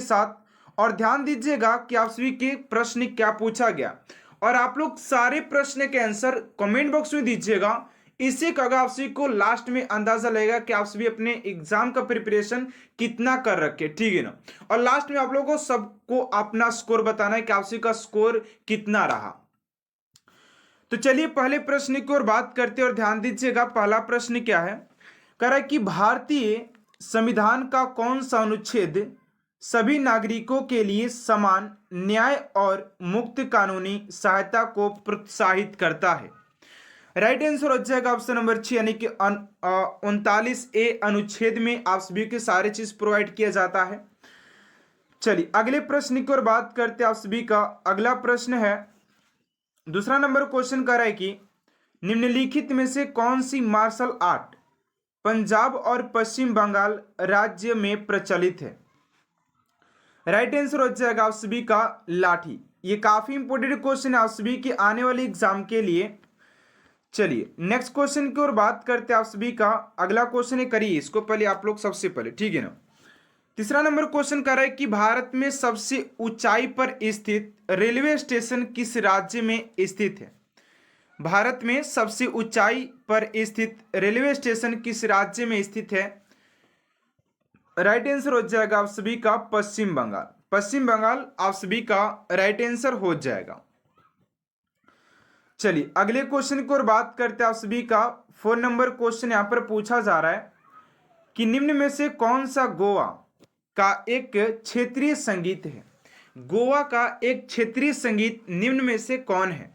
साथ। और ध्यान दीजिएगा कि आप सभी के प्रश्न क्या पूछा गया, और आप लोग सारे प्रश्न के आंसर कमेंट बॉक्स में दीजिएगा। इससे क्या होगा, आप सभी को लास्ट में अंदाजा लगेगा कि आप सभी अपने एग्जाम का प्रिपरेशन कितना कर रखे, ठीक है ना। और लास्ट में आप लोगों को सबको अपना स्कोर बताना है कि आप सभी का स्कोर कितना रहा। तो चलिए पहले प्रश्न की ओर बात करते हैं, और ध्यान दीजिएगा पहला प्रश्न क्या है। कह रहा है कि भारतीय संविधान का कौन सा अनुच्छेद सभी नागरिकों के लिए समान न्याय और मुक्त कानूनी सहायता को प्रोत्साहित करता है। राइट आंसर हो जाएगा ऑप्शन नंबर 6, यानी कि 39A अनुच्छेद में आप सभी के सारे चीज प्रोवाइड किया जाता है। चलिए अगले प्रश्न की ओर बात करते हैं आप सभी का। अगला प्रश्न है, दूसरा नंबर क्वेश्चन कर रहा है कि निम्नलिखित में से कौन सी मार्शल आर्ट पंजाब और पश्चिम बंगाल राज्य में प्रचलित है। राइट आंसर हो जाएगा आप सभी का लाठी। ये काफी इंपोर्टेंट क्वेश्चन है आप सभी के आने वाले एग्जाम के लिए। चलिए नेक्स्ट क्वेश्चन की ओर बात करते हैं आप सभी का। अगला क्वेश्चन है, करिए इसको पहले आप लोग सबसे पहले, ठीक है ना। तीसरा नंबर क्वेश्चन कर रहा है कि भारत में सबसे ऊंचाई पर स्थित रेलवे स्टेशन किस राज्य में स्थित है। भारत में सबसे ऊंचाई पर स्थित रेलवे स्टेशन किस राज्य में स्थित है। राइट आंसर हो जाएगा आप सभी का पश्चिम बंगाल। पश्चिम बंगाल आप सभी का राइट आंसर हो जाएगा। चलिए अगले क्वेश्चन की ओर बात करते हैं आप सभी का। 4 नंबर क्वेश्चन यहां पर पूछा जा रहा है कि निम्न में से कौन सा गोवा का एक क्षेत्रीय संगीत है। गोवा का एक क्षेत्रीय संगीत निम्न में से कौन है।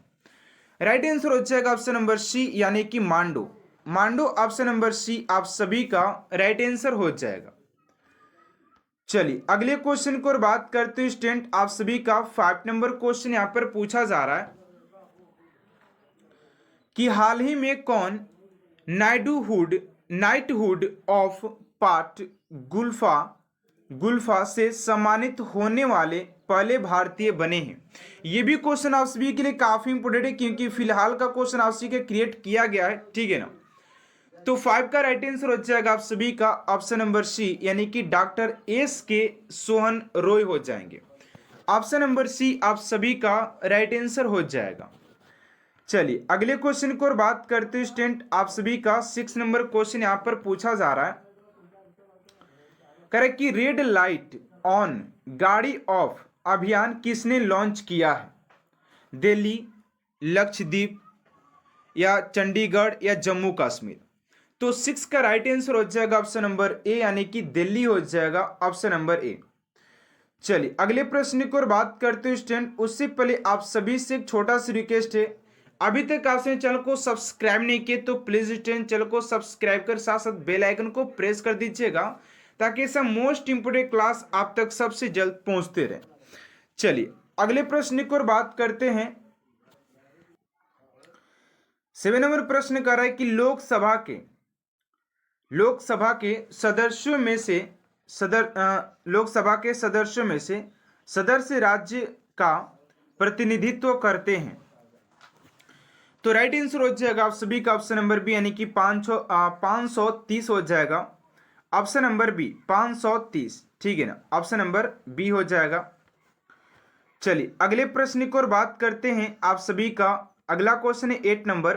राइट आंसर हो जाएगा ऑप्शन नंबर सी, यानी कि मांडो। मांडो ऑप्शन नंबर सी आप सभी का राइट आंसर हो जाएगा। चलिए अगले क्वेश्चन की ओर बात करते हैं स्टूडेंट आप सभी का। 5 नंबर क्वेश्चन यहां पर पूछा जा रहा है कि हाल ही में कौन नाइटहुड ऑफ पार्ट गुल्फा से सम्मानित होने वाले पहले भारतीय बने हैं। ये भी क्वेश्चन आप सभी के लिए काफी इंपोर्टेंट है, क्योंकि फिलहाल का क्वेश्चन आप सभी के क्रिएट किया गया है, ठीक है ना। तो 5 का राइट आंसर हो जाएगा आप सभी का ऑप्शन नंबर सी, यानी कि डॉक्टर S.K. सोहन रॉय हो जाएंगे। ऑप्शन नंबर सी आप सभी का राइट आंसर हो जाएगा। चलिए अगले क्वेश्चन की ओर बात करते हैं स्टूडेंट आप सभी का। 6 नंबर क्वेश्चन यहां पर पूछा जा रहा है, करेक्ट कि रेड लाइट ऑन गाड़ी ऑफ अभियान किसने लॉन्च किया है। दिल्ली, लक्षद्वीप या चंडीगढ़ या जम्मू कश्मीर। तो 6 का राइट आंसर हो जाएगा ऑप्शन नंबर ए, यानी कि दिल्ली हो जाएगा ऑप्शन नंबर ए। चलिए अगले प्रश्न की ओर बात करते हैं स्टूडेंट। उससे पहले आप सभी से एक छोटा सा रिक्वेस्ट है, अभी तक आपने चैनल को सब्सक्राइब नहीं किए तो प्लीज स्टूडेंट चैनल को सब्सक्राइब कर साथ साथ बेल आइकन को प्रेस कर दीजिएगा, ताकि ऐसा मोस्ट इंपोर्टेंट क्लास आप तक सबसे जल्द पहुंचते रहे। चलिए अगले प्रश्न की ओर बात करते हैं। 7 नंबर प्रश्न कर रहा है कि लोकसभा के सदस्यों में से सदस्य राज्य का प्रतिनिधित्व करते हैं। तो राइट आंसर हो जाएगा आप सभी का ऑप्शन नंबर बी, यानी कि 530 हो जाएगा। ऑप्शन नंबर बी 530, ठीक है ना। ऑप्शन नंबर बी हो जाएगा। चलिए अगले प्रश्न की ओर बात करते हैं आप सभी का। अगला क्वेश्चन है 8 नंबर,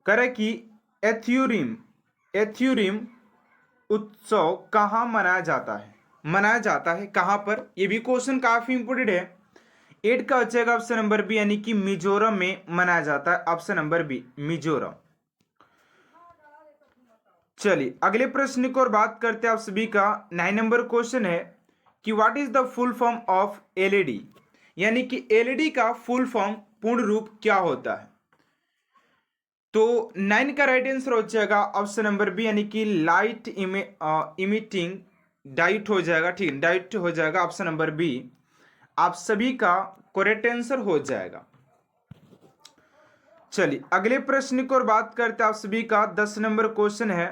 करे कि एथ्यूरिम उत्सव कहाँ मनाया जाता है कहाँ पर। यह भी क्वेश्चन काफी इंपोर्टेंट है। 8 का हो जाएगा ऑप्शन नंबर बी, यानी कि मिजोरम में मनाया जाता है। Option number B Mizoram. चलिए अगले प्रश्न की ओर बात करते हैं आप सभी का। 9 नंबर क्वेश्चन है कि what is the full form of LED, यानी कि एलईडी का फुल फॉर्म पूर्ण रूप क्या होता है। तो 9 का राइट आंसर हो जाएगा ऑप्शन नंबर बी, यानी कि लाइट इमिटिंग डायोड हो जाएगा, ठीक, डायोड हो जाएगा ऑप्शन नंबर बी आप सभी का करेक्ट आंसर हो जाएगा। चलिए अगले प्रश्न की ओर बात करते हैं आप सभी का। 10 नंबर क्वेश्चन है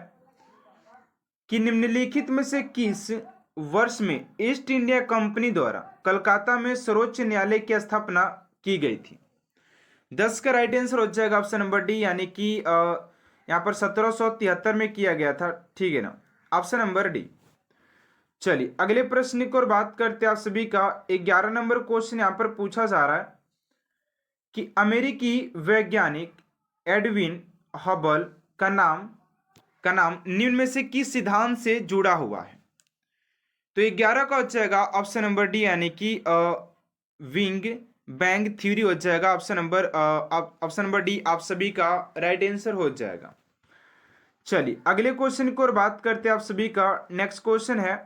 कि निम्नलिखित में से किस वर्ष में ईस्ट इंडिया कंपनी द्वारा कलकत्ता में सर्वोच्च न्यायालय की स्थापना की गई थी। 10 का राइट आंसर हो जाएगा ऑप्शन नंबर डी, यानी कि यहाँ पर 1773 में किया गया था, ठीक है ना। Option number D. चलिए अगले प्रश्न की ओर बात करते हैं आप सभी का। 11 नंबर क्वेश्चन यहां पर पूछा जा रहा है कि अमेरिकी वैज्ञानिक एडविन हबल का नाम निम्न में से किस सिद्धांत से जुड़ा हुआ है? तो 11 का हो जाएगा ऑप्शन नंबर डी, यानी कि विंग बैंग थ्योरी हो जाएगा। ऑप्शन नंबर डी आप सभी का राइट आंसर हो जाएगा। चलिए अगले क्वेश्चन की ओर बात करते हैं आप सभी का। नेक्स्ट क्वेश्चन है,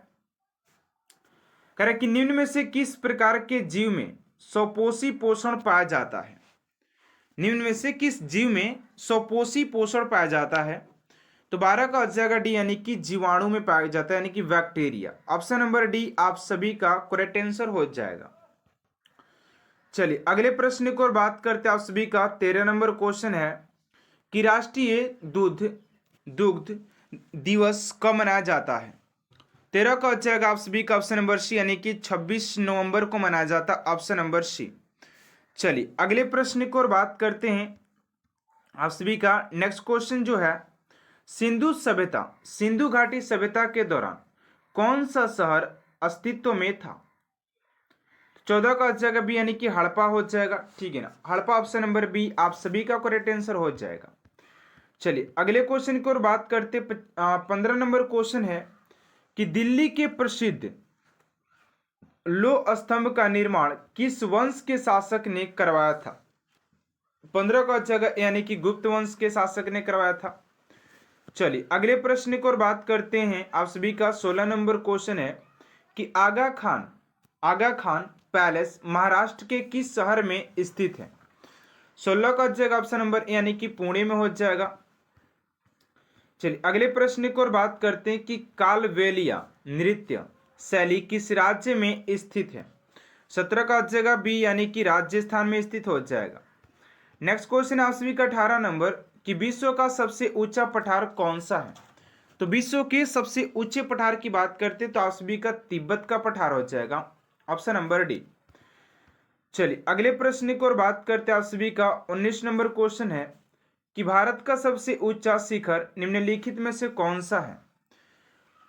कह रहा है कि निम्न में से किस प्रकार के जीव में स्वपोषी पोषण पाया जाता है? निम्न में से किस जीव में स्वपोषी पोषण पाया जाता है? तो 12 का हो जाएगा डी, यानी कि जीवाणु में पाया जाता है, यानी कि बैक्टीरिया। ऑप्शन नंबर डी आप सभी का करेक्ट आंसर हो जाएगा। चलिए अगले प्रश्न की ओर बात करते हैं आप सभी का। 13 नंबर क्वेश्चन है कि राष्ट्रीय दुग्ध दिवस कब मनाया जाता है? 13 का हो जाएगा आप सभी का ऑप्शन नंबर सी, यानी कि 26 नवंबर को मनाया जाता है। Option number C. चलिए अगले प्रश्न की ओर बात करते हैं आप सभी का। नेक्स्ट क्वेश्चन जो है, सिंधु घाटी सभ्यता के दौरान कौन सा शहर अस्तित्व में था? 14 का हो जाएगा बी, यानी कि हड़प्पा हो जाएगा। ठीक है ना, हड़प्पा ऑप्शन नंबर बी आप सभी का करेक्ट आंसर हो जाएगा। चलिए अगले क्वेश्चन की ओर बात करते 15 नंबर क्वेश्चन है कि दिल्ली के प्रसिद्ध लोह स्तंभ का निर्माण किस वंश के शासक ने करवाया था? 15 का हो जाएगा यानी कि गुप्त वंश के शासक ने करवाया था। चलिए अगले प्रश्न की ओर बात करते हैं आप सभी का। 16 नंबर क्वेश्चन है कि आगा खान पैलेस महाराष्ट्र के किस शहर में स्थित है? 16 का हो जाएगा ऑप्शन नंबर ए, यानी कि पुणे में हो जाएगा। चलिए अगले प्रश्न की ओर बात करते हैं कि कालबेलिया नृत्य शैली किस राज्य में स्थित है? 17 का हो जाएगा बी, यानी कि राजस्थान में स्थित हो जाएगा। नेक्स्ट क्वेश्चन आप सभी का 18 नंबर कि विश्व का सबसे ऊंचा पठार कौन सा है? तो विश्व के सबसे ऊंचे पठार की बात करते हैं तो आप सभी का तिब्बत का पठार हो जाएगा। Option number D. चलिए अगले प्रश्न की ओर बात करते हैं आप सभी का। 19 नंबर क्वेश्चन है कि भारत का सबसे ऊंचा शिखर निम्नलिखित में से कौन सा है?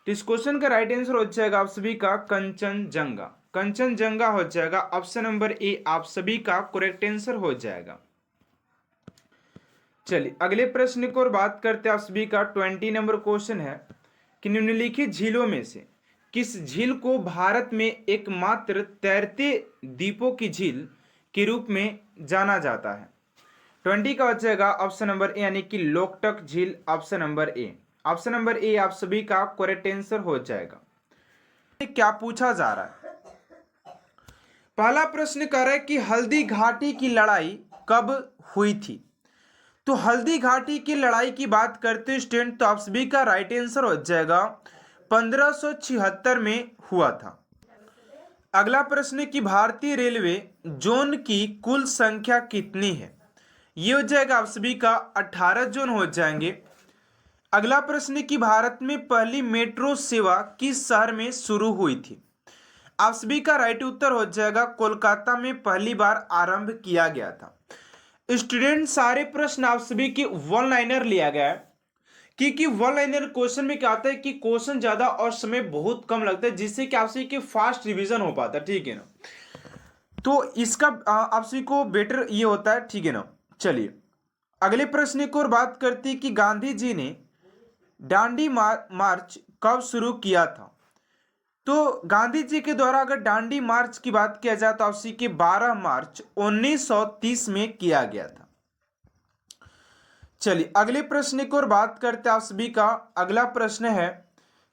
तो इस क्वेश्चन का राइट आंसर हो जाएगा आप सभी का कंचनजंगा हो जाएगा। ऑप्शन नंबर ए आप सभी का करेक्ट आंसर हो जाएगा। चलिए अगले प्रश्न की ओर बात करते हैं आप सभी का। 20 नंबर क्वेश्चन है कि निम्नलिखित झीलों में से किस झील को भारत में एकमात्र तैरते द्वीपों की झील के रूप में जाना जाता है? 20 का हो जाएगा ऑप्शन नंबर ए, यानी कि लोकटक झील। ऑप्शन नंबर ए आप सभी का करेक्ट आंसर हो जाएगा। क्या पूछा जा रहा है? पहला प्रश्न कर रहा है कि हल्दी घाटी की लड़ाई कब हुई थी? तो हल्दी घाटी की लड़ाई की बात करते स्टूडेंट तो आप सभी का राइट आंसर हो जाएगा 1576 में हुआ था। अगला प्रश्न कि भारतीय रेलवे जोन की कुल संख्या कितनी है? ये हो जाएगा आप सभी का 18 जोन हो जाएंगे। अगला प्रश्न कि भारत में पहली मेट्रो सेवा किस शहर में शुरू हुई थी? आप सभी का राइट उत्तर हो जाएगा कोलकाता में पहली बार आरंभ किया गया था। स्टूडेंट सारे प्रश्न आप सभी की वन लाइनर लिया गया है, क्योंकि वन लाइनर क्वेश्चन में क्या आता है कि क्वेश्चन ज्यादा और समय बहुत कम लगता है, जिससे कि आप सभी के फास्ट रिवीजन हो पाता है। ठीक है ना, तो इसका आप सभी को बेटर ये होता है। ठीक है ना, चलिए अगले प्रश्न की ओर बात करते हैं कि गांधी जी ने डांडी मार्च कब शुरू किया था? तो गांधी जी के द्वारा अगर डांडी मार्च की बात किया जाए तो आपसी के 12 मार्च 1930 में किया गया था। चलिए अगले प्रश्न की ओर बात करते हैं आप सभी का। अगला प्रश्न है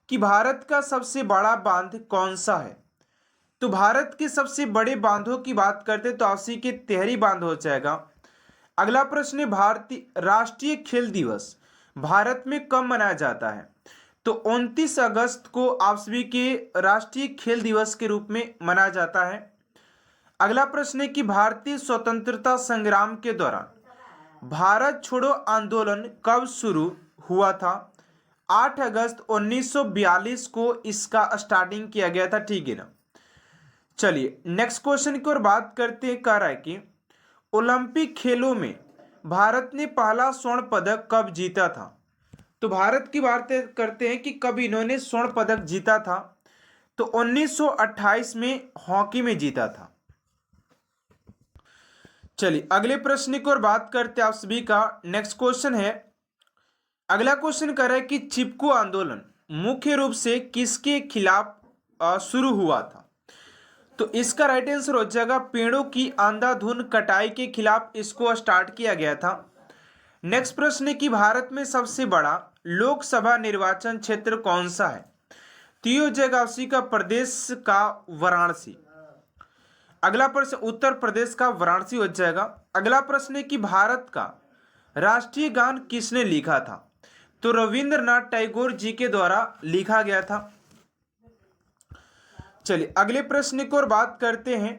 कि भारत का सबसे बड़ा बांध कौन सा है? तो भारत के सबसे बड़े बांधों की बात करते तो आपसी के तिहरी बांध हो जाएगा। अगला प्रश्न है भारतीय राष्ट्रीय खेल दिवस भारत में कब मनाया जाता है? तो 29 अगस्त को आप सभी के राष्ट्रीय खेल दिवस के रूप में मनाया जाता है। अगला प्रश्न है कि भारतीय स्वतंत्रता संग्राम के दौरान भारत छोड़ो आंदोलन कब शुरू हुआ था? 8 अगस्त 1942 को इसका स्टार्टिंग किया गया था। ठीक है ना, चलिए नेक्स्ट क्वेश्चन की ओर बात करते हैं। कह रहा है कि ओलंपिक खेलों में भारत ने पहला स्वर्ण पदक कब जीता था? तो भारत की बात करते हैं कि कब इन्होंने स्वर्ण पदक जीता था। तो 1928 में हॉकी में जीता था। चलिए अगले प्रश्न की ओर बात करते हैं आप सभी का। नेक्स्ट क्वेश्चन है, अगला क्वेश्चन कर रहा है कि चिपको आंदोलन मुख्य रूप से किसके खिलाफ शुरू हुआ था? तो इसका राइट आंसर हो जाएगा पेड़ों की अंधाधुंध कटाई के खिलाफ इसको स्टार्ट किया गया था। नेक्स्ट प्रश्न है कि भारत में सबसे बड़ा लोकसभा निर्वाचन क्षेत्र कौन सा है? तो ये हो जाएगा उसी का प्रदेश का वाराणसी। अगला प्रश्न उत्तर प्रदेश का वाराणसी हो जाएगा। अगला प्रश्न है कि भारत का राष्ट्रीय गान किसने लिखा था? तो रविंद्रनाथ टैगोर जी के द्वारा लिखा गया था। चलिए अगले प्रश्न की ओर बात करते हैं।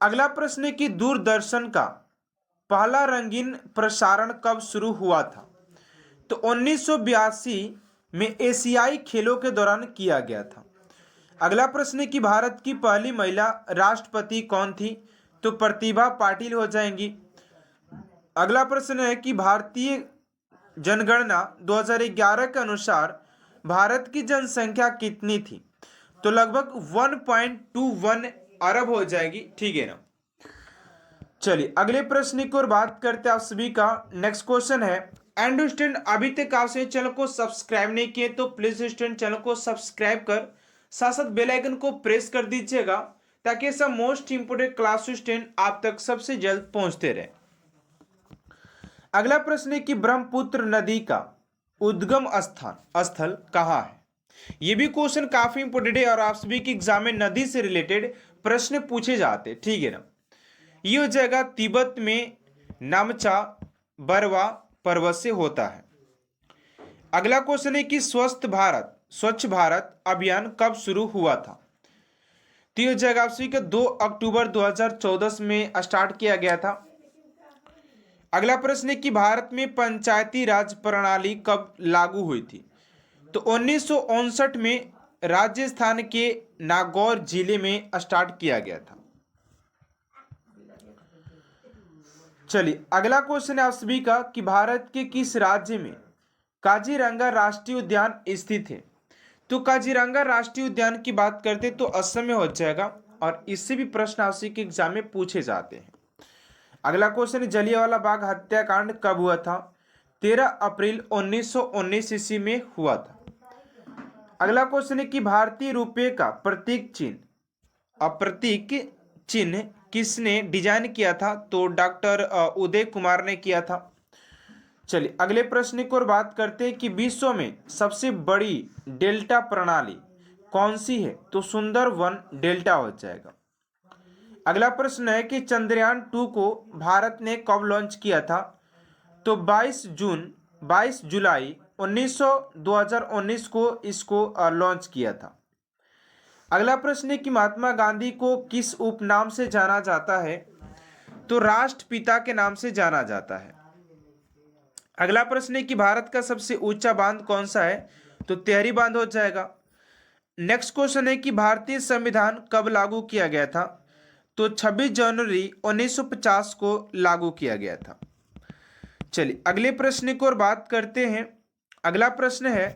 अगला प्रश्न है कि दूरदर्शन का पहला रंगीन प्रसारण कब शुरू हुआ था? तो 1982 में एशियाई खेलों के दौरान किया गया था। अगला प्रश्न है कि भारत की पहली महिला राष्ट्रपति कौन थी? तो प्रतिभा पाटिल हो जाएंगी। अगला प्रश्न है कि भारतीय जनगणना 2011 के अनुसार भारत की जनसंख्या कितनी थी? तो लगभग 1.21 अरब हो जाएगी, ठीक है ना। चलिए अगले प्रश्न की ओर बात करते हैं आप सभी का। नेक्स्ट क्वेश्चन है, एंड स्टूडेंट अभी तक आपने चैनल को सब्सक्राइब नहीं किए तो प्लीज स्टूडेंट चैनल को सब्सक्राइब कर साथ साथ बेल आइकन को प्रेस कर दीजिएगा ताकि सब मोस्ट इंपोर्टेंट क्लास स्टूडेंट आप तक सबसे जल्द पहुंचते रहे। अगला प्रश्न है कि ब्रह्मपुत्र नदी का उद्गम स्थल कहाँ है? ये भी क्वेश्चन काफी इंपोर्टेंट है और आप सभी के एग्जाम में नदी से रिलेटेड प्रश्न पूछे जाते हैं, ठीक है ना। ये हो जाएगा तिब्बत में नामचा बरवा पर्वत से होता है। अगला क्वेश्चन है कि स्वच्छ भारत अभियान कब शुरू हुआ था? तो ये हो जाएगा आप सभी का 2 अक्टूबर 2014 में स्टार्ट किया गया था। अगला प्रश्न है कि भारत में पंचायती राज प्रणाली कब लागू हुई थी? तो 1959 में राजस्थान के नागौर जिले में स्टार्ट किया गया था। चलिए अगला क्वेश्चन है आप सभी का कि भारत के किस राज्य में काजीरंगा राष्ट्रीय उद्यान स्थित है? तो काजीरंगा राष्ट्रीय उद्यान की बात करते तो असम में हो जाएगा और इससे भी प्रश्न आप सभी के एग्जाम में पूछे जाते हैं। अगला क्वेश्चन है जलियांवाला बाग हत्याकांड कब हुआ था? 13 अप्रैल 1919 ईस्वी में हुआ था। अगला क्वेश्चन है कि भारतीय रुपये का प्रतीक चिन्ह किसने डिजाइन किया था? तो डॉक्टर उदय कुमार ने किया था। चलिए अगले प्रश्न की ओर बात करते हैं कि विश्व में सबसे बड़ी डेल्टा प्रणाली कौन सी है? तो सुंदरवन डेल्टा हो जाएगा। अगला प्रश्न है कि चंद्रयान 2 को भारत ने कब लॉन्च किया था? तो 22 जुलाई 2019 को इसको लॉन्च किया था। अगला प्रश्न है कि महात्मा गांधी को किस उपनाम से जाना जाता है? तो राष्ट्रपिता के नाम से जाना जाता है। अगला प्रश्न है कि भारत का सबसे ऊंचा बांध कौन सा है? तो तिहरी बांध हो जाएगा। नेक्स्ट क्वेश्चन है कि भारतीय संविधान कब लागू किया गया था? तो 26 जनवरी 1950 को लागू किया गया था। चलिए अगले प्रश्न की ओर बात करते हैं। अगला प्रश्न है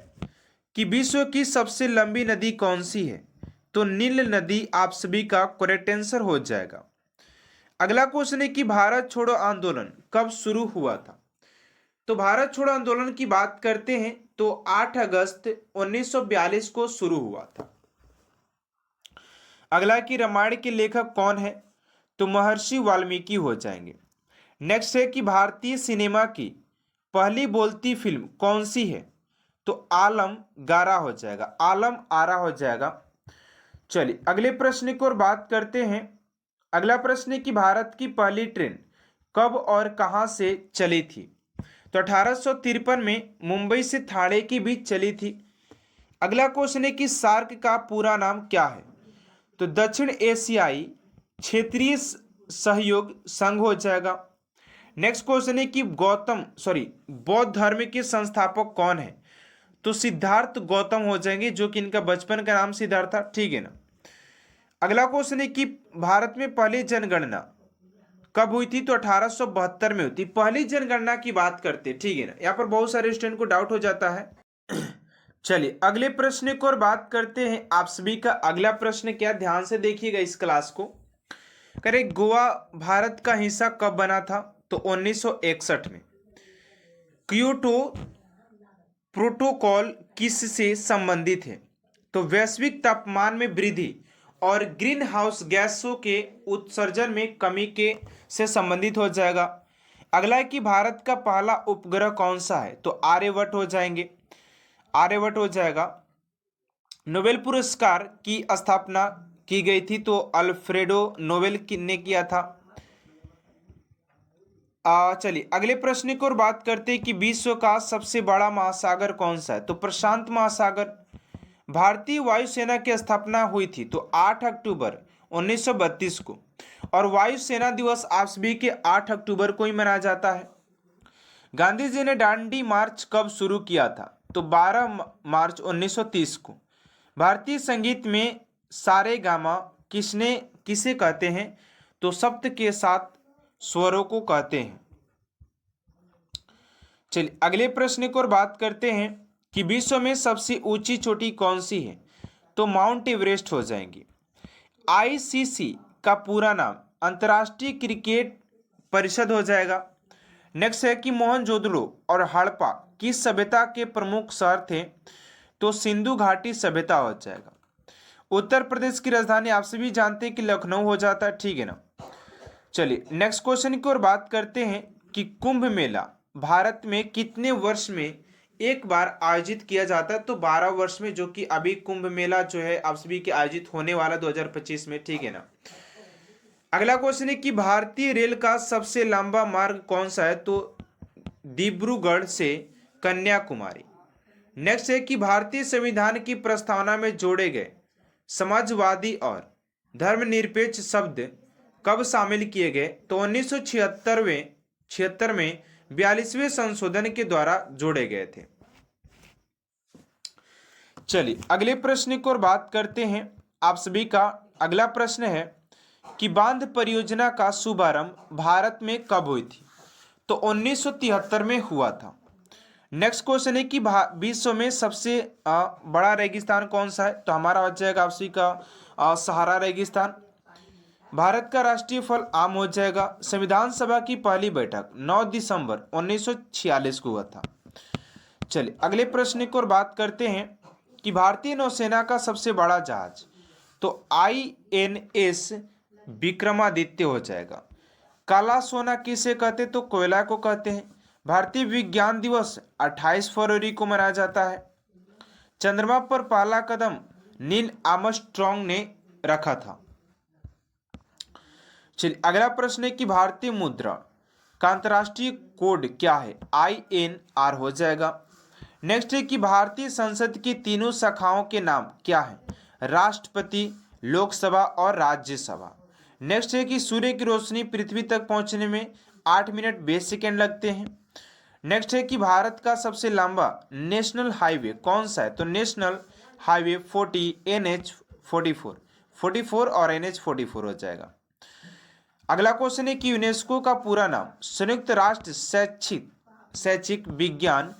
कि विश्व की सबसे लंबी नदी कौन सी है? तो नील नदी आप सभी का करेक्ट आंसर हो जाएगा। अगला क्वेश्चन है कि भारत छोड़ो आंदोलन कब शुरू हुआ था? तो भारत छोड़ो आंदोलन की बात करते हैं तो 8 अगस्त 1942 को शुरू हुआ था। अगला कि रामायण के लेखक कौन है? तो महर्षि वाल्मीकि हो जाएंगे। नेक्स्ट है कि भारतीय सिनेमा की पहली बोलती फिल्म कौन सी है? तो आलम गारा हो जाएगा, आलम आरा हो जाएगा। चलिए अगले प्रश्न की ओर बात करते हैं। अगला प्रश्न है कि भारत की पहली ट्रेन कब और कहां से चली थी? तो 1853 में मुंबई से ठाणे के बीच चली थी। अगला क्वेश्चन है कि सार्क का पूरा नाम क्या है? तो दक्षिण एशियाई क्षेत्रीय सहयोग संघ हो जाएगा। नेक्स्ट क्वेश्चन है कि बौद्ध धर्म के संस्थापक कौन है? तो सिद्धार्थ गौतम हो जाएंगे, जो कि इनका बचपन का नाम सिद्धार्थ था, ठीक है ना। अगला क्वेश्चन है कि भारत में पहली जनगणना कब हुई थी? तो 1872 में हुई थी। पहली जनगणना की बात करते हैं, ठीक है ना। यहाँ पर बहुत सारे स्टूडेंट को डाउट हो जाता है। चलिए अगले प्रश्न को और बात करते हैं। आप सभी का अगला प्रश्न क्या, ध्यान से देखिएगा इस क्लास को। करे गोवा भारत का हिस्सा कब बना था? तो 1961 में। क्योटो प्रोटोकॉल किससे संबंधित है? तो वैश्विक तापमान में वृद्धि और ग्रीन हाउस गैसों के उत्सर्जन में कमी के से संबंधित हो जाएगा। अगला है कि भारत का पहला उपग्रह कौन सा है? तो आर्यभट्ट हो जाएंगे, आर्यभट्ट हो जाएगा। नोबेल पुरस्कार की स्थापना की गई थी तो अल्फ्रेडो नोबेल ने किया था। चलिए अगले प्रश्न की ओर बात करते हैं कि विश्व का सबसे बड़ा महासागर कौन सा है? तो प्रशांत महासागर। भारतीय वायुसेना की स्थापना हुई थी तो 8 अक्टूबर 1932 को, और वायुसेना दिवस आप सभी के 8 अक्टूबर को ही मनाया जाता है। गांधी जी ने दांडी मार्च कब शुरू किया था? तो 12 मार्च 1930 को। भारतीय संगीत में सारेगामा किसे कहते हैं? तो सप्त के साथ स्वरों को कहते हैं। चलिए अगले प्रश्न की ओर बात करते हैं कि विश्व में सबसे ऊंची चोटी कौन सी है? तो माउंट एवरेस्ट हो जाएंगी। आईसीसी का पूरा नाम अंतर्राष्ट्रीय क्रिकेट परिषद हो जाएगा। नेक्स्ट है कि मोहनजोदड़ो और हड़प्पा किस सभ्यता के प्रमुख शहर थे? तो सिंधु घाटी सभ्यता हो जाएगा। उत्तर प्रदेश की राजधानी आप सभी जानते हैं कि लखनऊ हो जाता है, ठीक है ना। चलिए नेक्स्ट क्वेश्चन की ओर बात करते हैं कि कुंभ मेला भारत में कितने वर्ष में एक बार आयोजित किया जाता है? तो 12 वर्ष में, जो कि अभी कुंभ मेला जो है आप सभी के आयोजित होने वाला 2025 में, ठीक है ना। अगला क्वेश्चन है कि भारतीय रेल का सबसे लंबा मार्ग कौन सा है? तो डिब्रूगढ़ से कन्याकुमारी। नेक्स्ट है कि भारतीय संविधान की प्रस्तावना में जोड़े गए समाजवादी और धर्मनिरपेक्ष शब्द कब शामिल किए गए? तो 1976 में 42वें संशोधन के द्वारा जोड़े गए थे। चलिए अगले प्रश्न की ओर बात करते हैं। आप सभी का अगला प्रश्न है कि बांध परियोजना का शुभारंभ भारत में कब हुई थी? तो 1973 में हुआ था। नेक्स्ट क्वेश्चन है कि विश्व में सबसे बड़ा रेगिस्तान कौन सा है? तो हमारा हो जाएगा आप सभी का सहारा रेगिस्तान। भारत का राष्ट्रीय फल आम हो जाएगा। संविधान सभा की पहली बैठक 9 दिसंबर 1946 को हुआ था। चलिए अगले प्रश्न की ओर बात करते हैं कि भारतीय नौसेना का सबसे बड़ा जहाज, तो INS विक्रमादित्य हो जाएगा। काला सोना किसे कहते? तो कोयला को कहते हैं। भारतीय विज्ञान दिवस 28 फरवरी को मनाया जाता है। चंद्रमा पर पहला कदम नील आर्मस्ट्रॉन्ग ने रखा था। चलिए अगला प्रश्न है कि भारतीय मुद्रा का अंतर्राष्ट्रीय कोड क्या है? INR हो जाएगा। नेक्स्ट है कि भारतीय संसद की तीनों शाखाओं के नाम क्या है? राष्ट्रपति, लोकसभा और राज्यसभा। नेक्स्ट है कि सूर्य की रोशनी पृथ्वी तक पहुंचने में 8 मिनट 20 सेकेंड लगते हैं। नेक्स्ट है कि भारत का सबसे लंबा नेशनल हाईवे कौन सा है? तो नेशनल हाईवे 40 NH 44 और NH 44 हो जाएगा। अगला क्वेश्चन है कि यूनेस्को का पूरा नाम संयुक्त राष्ट्र शैक्षिक विज्ञान